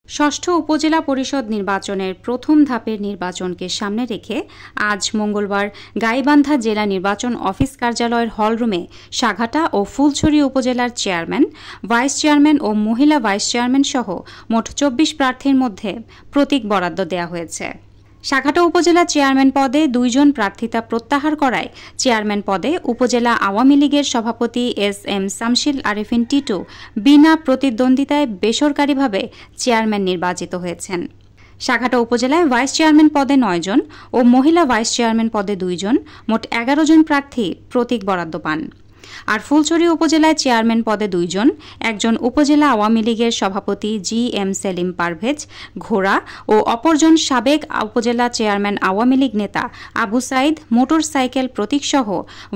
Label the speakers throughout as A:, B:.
A: ষষ্ঠ উপজেলা পরিষদ নির্বাচনের প্রথম ধাপের নির্বাচনকে সামনে রেখে আজ মঙ্গলবার গাইবান্ধা জেলা নির্বাচন অফিস কার্যালয়ের হলরুমে সাঘাটা ও ফুলছড়ি উপজেলার চেয়ারম্যান, ভাইস চেয়ারম্যান ও মহিলা ভাইস চেয়ারম্যান সহ মোট ২৪ প্রার্থীর মধ্যে প্রতীক বরাদ্দ দেওয়া হয়েছে। সাঘাটা উপজেলা চেয়ারম্যান পদে ২ জন প্রার্থিতা প্রত্যাহার করায় চেয়ারম্যান পদে উপজেলা আওয়ামী লীগের সভাপতি এস.এম. শামসুল আরেফিন টিটু বিনা প্রতিদ্বন্দ্বিতায় বেসরকারিভাবে চেয়ারম্যান নির্বাচিত হয়েছেন। সাঘাটা উপজেলায় ভাইস চেয়ারম্যান পদে ৯ জন ও মহিলা ভাইস চেয়ারম্যান পদে ২ জন, মোট ১১ জন প্রার্থী প্রতীক বরাদ্দ পান। আর ফুলছড়ি উপজেলায় চেয়ারম্যান পদে ২ জন, একজন উপজেলা আওয়ামী লীগের সভাপতি জি.এম. সেলিম পারভেজ ঘোড়া ও অপরজন সাবেক উপজেলা চেয়ারম্যান আওয়ামী লীগ নেতা আবু সাইদ মোটরসাইকেল প্রতীকসহ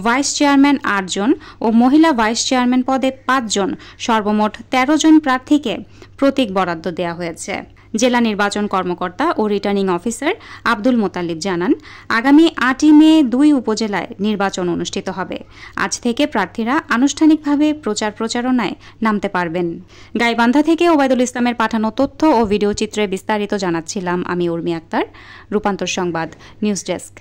A: ভাইস চেয়ারম্যান ৮ জন ও মহিলা ভাইস চেয়ারম্যান পদে ৫ জন, সর্বমোট ১৩ জন প্রার্থীকে প্রতীক বরাদ্দ দেওয়া হয়েছে। জেলা নির্বাচন কর্মকর্তা ও রিটার্নিং অফিসার আব্দুল মোতালিব জানান, আগামী ৮ই মে ২ উপজেলায় নির্বাচন অনুষ্ঠিত হবে। আজ থেকে প্রার্থীরা আনুষ্ঠানিকভাবে প্রচারণায় নামতে পারবেন। গাইবান্ধা থেকে ওবায়দুল ইসলামের পাঠানো তথ্য ও ভিডিও চিত্রে বিস্তারিত জানাচ্ছিলাম আমি উর্মি আক্তার। রূপান্তর সংবাদ, নিউজ ডেস্ক।